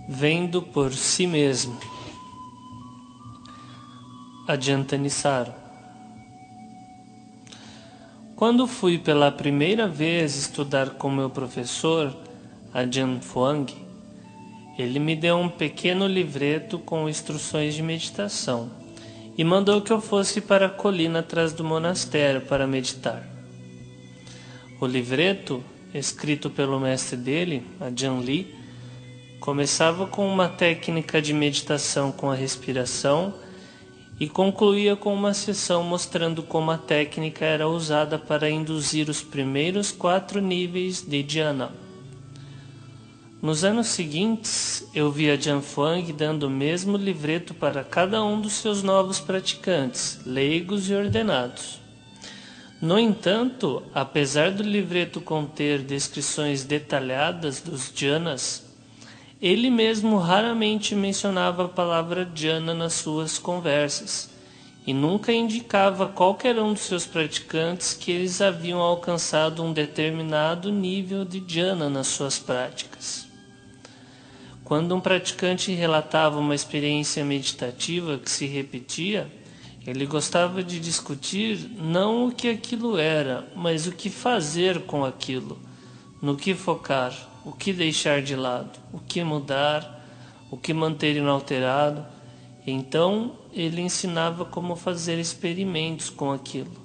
vendo por si mesmo. Ajahn Thanissaro. Quando fui pela primeira vez estudar com meu professor, Ajahn Fuang, ele me deu um pequeno livreto com instruções de meditação e mandou que eu fosse para a colina atrás do monastério para meditar. O livreto, escrito pelo mestre dele, Ajahn Lee, começava com uma técnica de meditação com a respiração e concluía com uma sessão mostrando como a técnica era usada para induzir os primeiros 4 níveis de dhyana. Nos anos seguintes, eu vi Ajahn Fuang dando o mesmo livreto para cada um dos seus novos praticantes, leigos e ordenados. No entanto, apesar do livreto conter descrições detalhadas dos dhyanas, ele mesmo raramente mencionava a palavra dhyana nas suas conversas e nunca indicava a qualquer um dos seus praticantes que eles haviam alcançado um determinado nível de dhyana nas suas práticas. Quando um praticante relatava uma experiência meditativa que se repetia, ele gostava de discutir não o que aquilo era, mas o que fazer com aquilo, no que focar, o que deixar de lado, o que mudar, o que manter inalterado. Então ele ensinava como fazer experimentos com aquilo.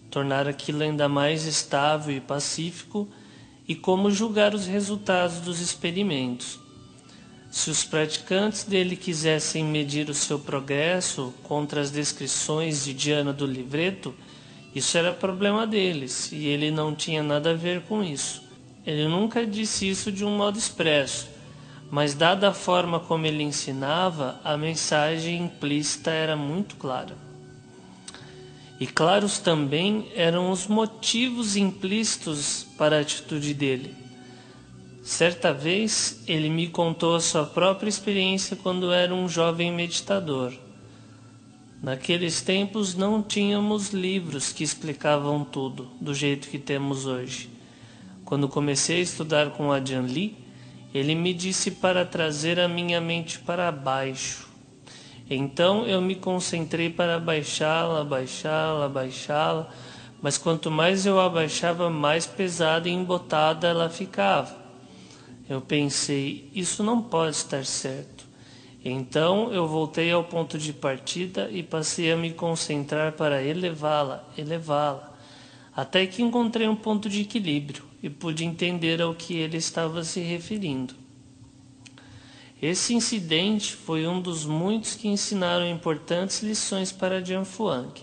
Tornar aquilo ainda mais estável e pacífico e como julgar os resultados dos experimentos. Se os praticantes dele quisessem medir o seu progresso contra as descrições de dhyana do livreto, isso era problema deles, e ele não tinha nada a ver com isso. Ele nunca disse isso de um modo expresso, mas dada a forma como ele ensinava, a mensagem implícita era muito clara. E claros também eram os motivos implícitos para a atitude dele. Certa vez, ele me contou a sua própria experiência quando era um jovem meditador. Naqueles tempos não tínhamos livros que explicavam tudo do jeito que temos hoje. Quando comecei a estudar com Ajahn Lee, ele me disse para trazer a minha mente para baixo. Então eu me concentrei para baixá-la, mas quanto mais eu abaixava, mais pesada e embotada ela ficava. Eu pensei, isso não pode estar certo. Então eu voltei ao ponto de partida e passei a me concentrar para elevá-la, até que encontrei um ponto de equilíbrio e pude entender ao que ele estava se referindo. Esse incidente foi um dos muitos que ensinaram importantes lições para Ajahn Fuang.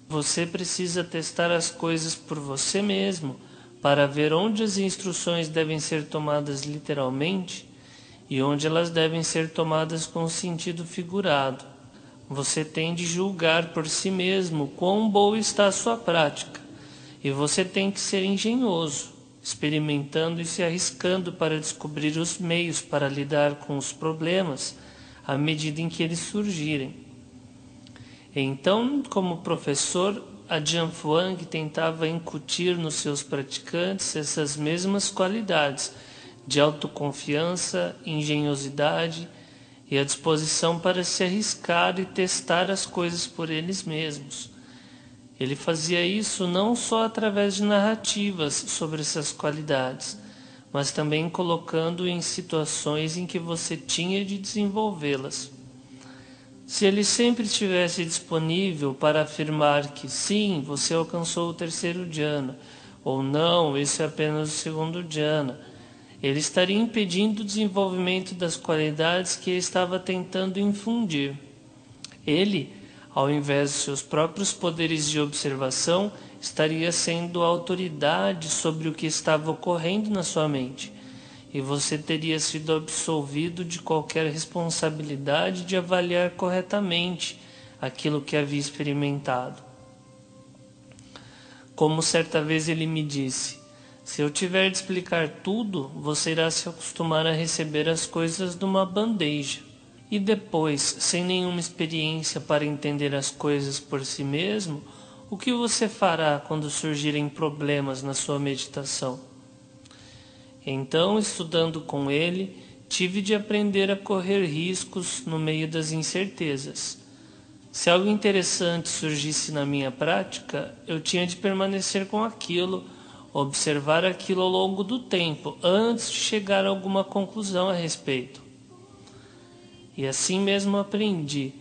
Você precisa testar as coisas por você mesmo para ver onde as instruções devem ser tomadas literalmente e onde elas devem ser tomadas com sentido figurado. Você tem de julgar por si mesmo quão boa está a sua prática, e você tem que ser engenhoso, experimentando e se arriscando para descobrir os meios para lidar com os problemas à medida em que eles surgirem. Então, como professor, Ajahn Fuang tentava incutir nos seus praticantes essas mesmas qualidades de autoconfiança, engenhosidade e a disposição para se arriscar e testar as coisas por eles mesmos. Ele fazia isso não só através de narrativas sobre essas qualidades, mas também colocando em situações em que você tinha de desenvolvê-las. Se ele sempre estivesse disponível para afirmar que sim, você alcançou o 3º dhyana, ou não, esse é apenas o 2º dhyana, ele estaria impedindo o desenvolvimento das qualidades que ele estava tentando infundir. Ele, ao invés de seus próprios poderes de observação, estaria sendo autoridade sobre o que estava ocorrendo na sua mente, e você teria sido absolvido de qualquer responsabilidade de avaliar corretamente aquilo que havia experimentado. Como certa vez ele me disse, se eu tiver de explicar tudo, você irá se acostumar a receber as coisas numa bandeja. E depois, sem nenhuma experiência para entender as coisas por si mesmo, O que você fará quando surgirem problemas na sua meditação? Então, estudando com ele, tive de aprender a correr riscos no meio das incertezas. Se algo interessante surgisse na minha prática, eu tinha de permanecer com aquilo, observar aquilo ao longo do tempo, antes de chegar a alguma conclusão a respeito. E assim mesmo aprendi.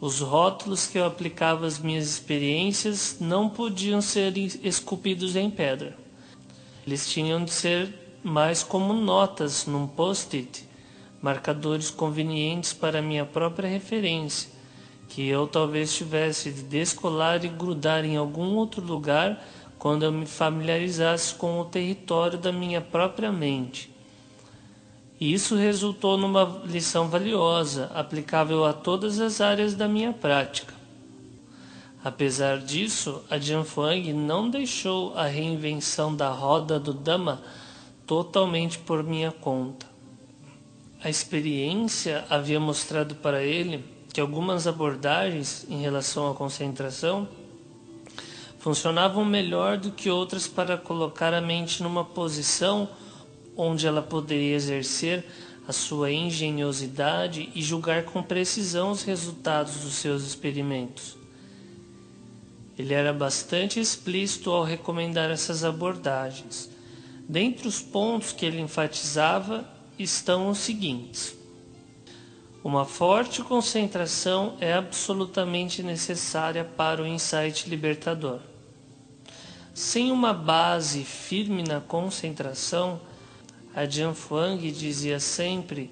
Os rótulos que eu aplicava às minhas experiências não podiam ser esculpidos em pedra. Eles tinham de ser mais como notas num post-it, marcadores convenientes para minha própria referência, que eu talvez tivesse de descolar e grudar em algum outro lugar quando eu me familiarizasse com o território da minha própria mente. E isso resultou numa lição valiosa, aplicável a todas as áreas da minha prática. Apesar disso, a Jianfang não deixou a reinvenção da roda do Dhamma totalmente por minha conta. A experiência havia mostrado para ele que algumas abordagens em relação à concentração funcionavam melhor do que outras para colocar a mente numa posição onde ela poderia exercer a sua engenhosidade e julgar com precisão os resultados dos seus experimentos. Ele era bastante explícito ao recomendar essas abordagens. Dentre os pontos que ele enfatizava estão os seguintes: uma forte concentração é absolutamente necessária para o insight libertador. Sem uma base firme na concentração, a Jianfang dizia sempre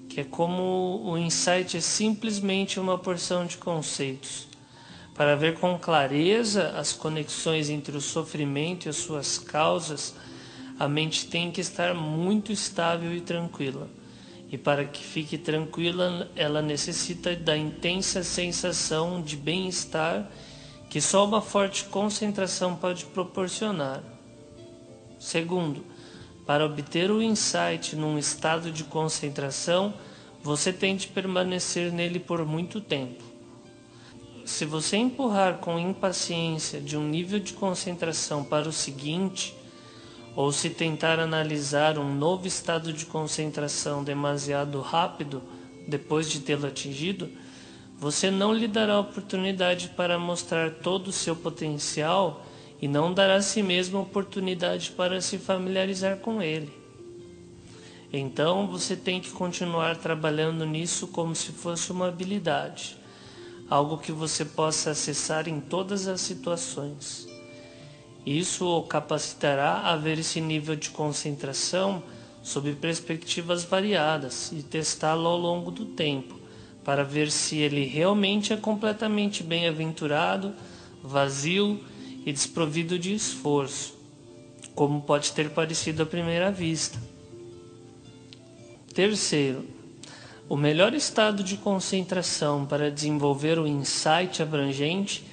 que é como o insight é simplesmente uma porção de conceitos. Para ver com clareza as conexões entre o sofrimento e as suas causas, a mente tem que estar muito estável e tranquila. E para que fique tranquila, ela necessita da intensa sensação de bem-estar que só uma forte concentração pode proporcionar. Segundo, para obter o insight num estado de concentração, você tem de permanecer nele por muito tempo. Se você empurrar com impaciência de um nível de concentração para o seguinte, ou se tentar analisar um novo estado de concentração demasiado rápido depois de tê-lo atingido, você não lhe dará oportunidade para mostrar todo o seu potencial e não dará a si mesmo oportunidade para se familiarizar com ele. Então você tem que continuar trabalhando nisso como se fosse uma habilidade, algo que você possa acessar em todas as situações. Isso o capacitará a ver esse nível de concentração sob perspectivas variadas e testá-lo ao longo do tempo, para ver se ele realmente é completamente bem-aventurado, vazio e desprovido de esforço, como pode ter parecido à primeira vista. Terceiro, o melhor estado de concentração para desenvolver o insight abrangente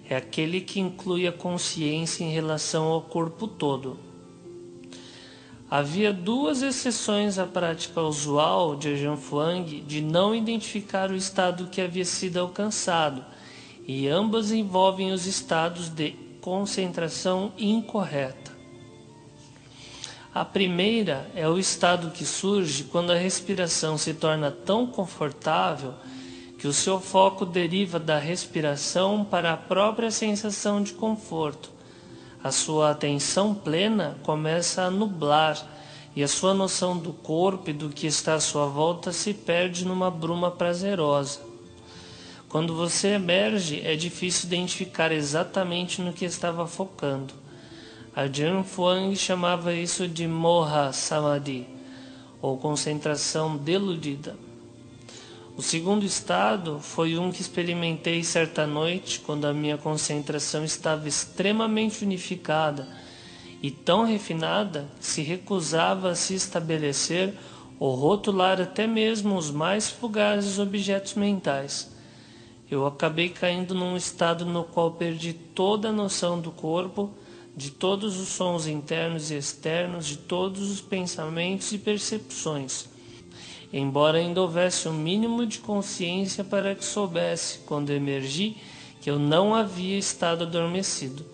é aquele que inclui a consciência em relação ao corpo todo. Havia duas exceções à prática usual de Jianfang de não identificar o estado que havia sido alcançado, e ambas envolvem os estados de concentração incorreta. A primeira é o estado que surge quando a respiração se torna tão confortável que o seu foco deriva da respiração para a própria sensação de conforto. A sua atenção plena começa a nublar e a sua noção do corpo e do que está à sua volta se perde numa bruma prazerosa. Quando você emerge, é difícil identificar exatamente no que estava focando. A Jianfang chamava isso de Moha Samadhi, ou concentração deludida. O segundo estado foi um que experimentei certa noite, quando a minha concentração estava extremamente unificada e tão refinada que se recusava a se estabelecer ou rotular até mesmo os mais fugazes objetos mentais. Eu acabei caindo num estado no qual perdi toda a noção do corpo, de todos os sons internos e externos, de todos os pensamentos e percepções, embora ainda houvesse um mínimo de consciência para que soubesse, quando emergi, que eu não havia estado adormecido.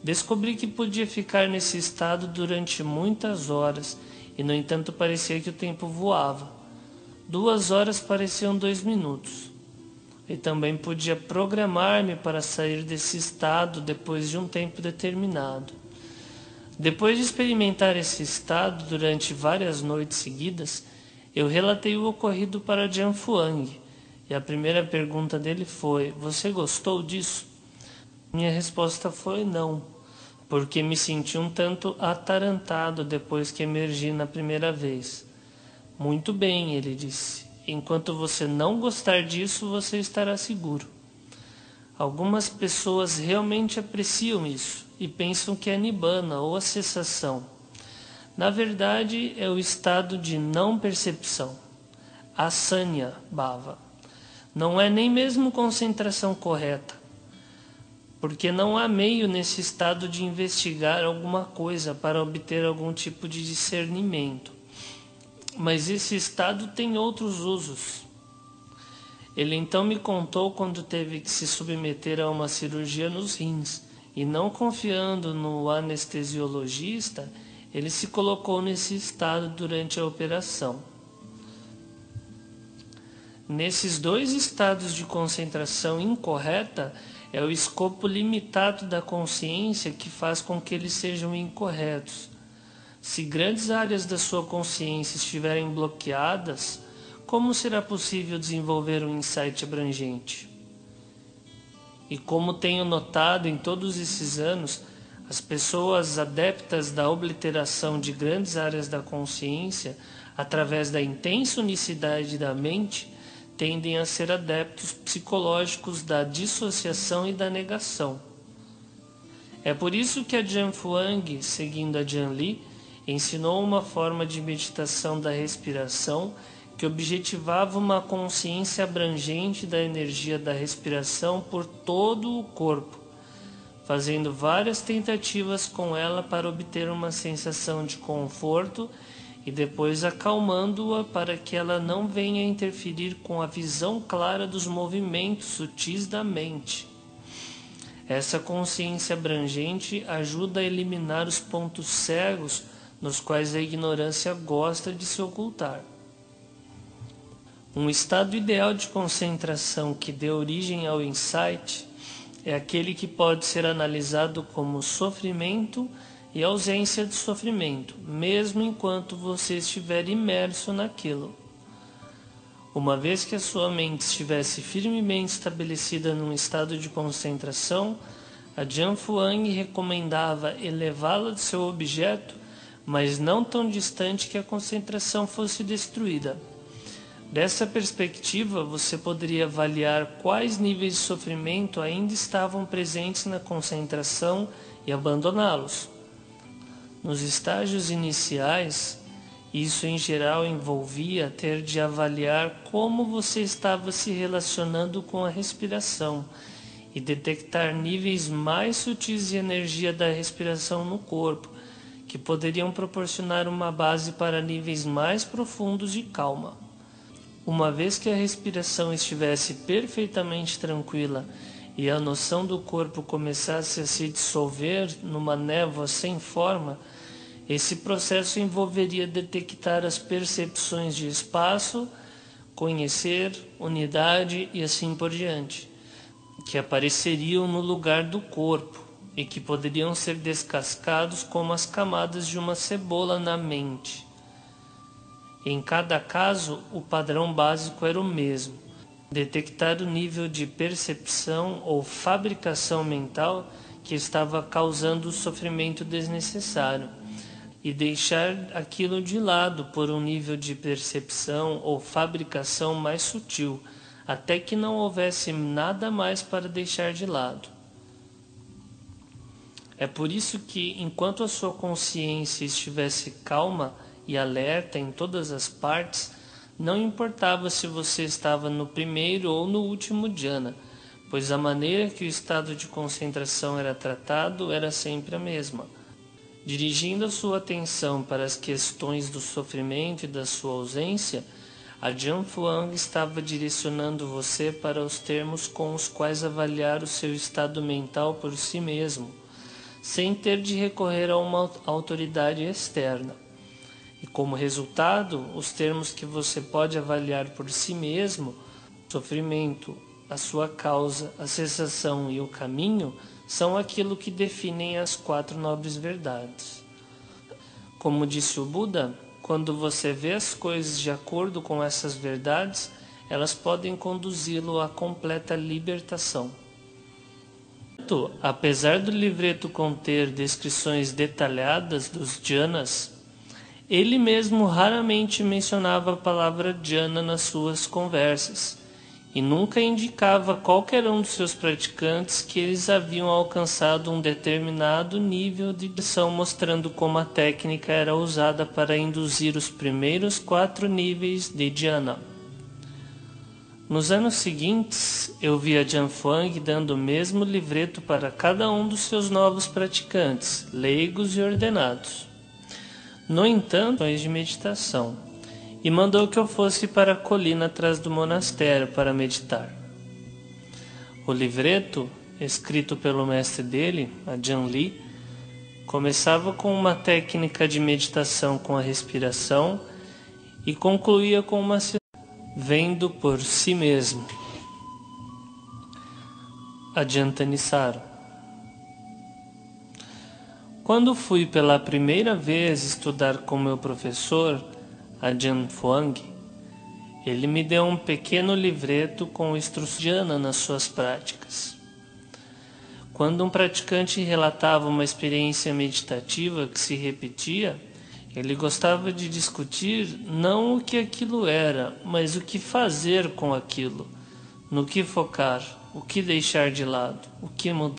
Descobri que podia ficar nesse estado durante muitas horas e, no entanto, parecia que o tempo voava. 2 horas pareciam 2 minutos. E também podia programar-me para sair desse estado depois de um tempo determinado. Depois de experimentar esse estado durante várias noites seguidas, eu relatei o ocorrido para Jian Fuang, e a primeira pergunta dele foi: "Você gostou disso?" Minha resposta foi não, porque me senti um tanto atarantado depois que emergi na primeira vez. "Muito bem", ele disse. "Enquanto você não gostar disso, você estará seguro." Algumas pessoas realmente apreciam isso e pensam que é nibbana ou a cessação. Na verdade, é o estado de não percepção, asanya bhava. Não é nem mesmo concentração correta, porque não há meio nesse estado de investigar alguma coisa para obter algum tipo de discernimento. Mas esse estado tem outros usos. Ele então me contou quando teve que se submeter a uma cirurgia nos rins, e não confiando no anestesiologista, ele se colocou nesse estado durante a operação. Nesses 2 estados de concentração incorreta, é o escopo limitado da consciência que faz com que eles sejam incorretos. Se grandes áreas da sua consciência estiverem bloqueadas, como será possível desenvolver um insight abrangente? E como tenho notado em todos esses anos, as pessoas adeptas da obliteração de grandes áreas da consciência, através da intensa unicidade da mente, tendem a ser adeptos psicológicos da dissociação e da negação. É por isso que a Jian Fuang, seguindo a Jian Li, ensinou uma forma de meditação da respiração que objetivava uma consciência abrangente da energia da respiração por todo o corpo, fazendo várias tentativas com ela para obter uma sensação de conforto e depois acalmando-a para que ela não venha interferir com a visão clara dos movimentos sutis da mente. Essa consciência abrangente ajuda a eliminar os pontos cegos nos quais a ignorância gosta de se ocultar. Um estado ideal de concentração que dê origem ao insight é aquele que pode ser analisado como sofrimento e ausência de sofrimento, mesmo enquanto você estiver imerso naquilo. Uma vez que a sua mente estivesse firmemente estabelecida num estado de concentração, a Jian Fuang recomendava elevá-la de seu objeto, mas não tão distante que a concentração fosse destruída. Dessa perspectiva, você poderia avaliar quais níveis de sofrimento ainda estavam presentes na concentração e abandoná-los. Nos estágios iniciais, isso em geral envolvia ter de avaliar como você estava se relacionando com a respiração e detectar níveis mais sutis de energia da respiração no corpo, que poderiam proporcionar uma base para níveis mais profundos de calma. Uma vez que a respiração estivesse perfeitamente tranquila e a noção do corpo começasse a se dissolver numa névoa sem forma, esse processo envolveria detectar as percepções de espaço, conhecer, unidade e assim por diante, que apareceriam no lugar do corpo e que poderiam ser descascados como as camadas de uma cebola na mente. Em cada caso, o padrão básico era o mesmo: detectar o nível de percepção ou fabricação mental que estava causando o sofrimento desnecessário e deixar aquilo de lado por um nível de percepção ou fabricação mais sutil, até que não houvesse nada mais para deixar de lado. É por isso que, enquanto a sua consciência estivesse calma e alerta em todas as partes, não importava se você estava no primeiro ou no último dhyana, pois a maneira que o estado de concentração era tratado era sempre a mesma. Dirigindo a sua atenção para as questões do sofrimento e da sua ausência, A Jianfuang estava direcionando você para os termos com os quais avaliar o seu estado mental por si mesmo, sem ter de recorrer a uma autoridade externa. E como resultado, os termos que você pode avaliar por si mesmo, o sofrimento, a sua causa, a cessação e o caminho, são aquilo que definem as 4 nobres verdades. Como disse o Buda, quando você vê as coisas de acordo com essas verdades, elas podem conduzi-lo à completa libertação. Apesar do livreto conter descrições detalhadas dos jhanas, ele mesmo raramente mencionava a palavra jhana nas suas conversas, e nunca indicava a qualquer um dos seus praticantes que eles haviam alcançado um determinado nível de ação, mostrando como a técnica era usada para induzir os primeiros 4 níveis de jhana. Nos anos seguintes, eu vi a Jianfuang dando o mesmo livreto para cada um dos seus novos praticantes, leigos e ordenados. No entanto, de meditação, e mandou que eu fosse para a colina atrás do monastério para meditar. O livreto, escrito pelo mestre dele, a Jian Li, começava com uma técnica de meditação com a respiração e concluía com uma vendo por si mesmo. Adianta Nissaro. Quando fui pela primeira vez estudar com meu professor, a Jianfuang, ele me deu um pequeno livreto com instruções jhana nas suas práticas. Quando um praticante relatava uma experiência meditativa que se repetia, ele gostava de discutir não o que aquilo era, mas o que fazer com aquilo, no que focar, o que deixar de lado, o que mudar.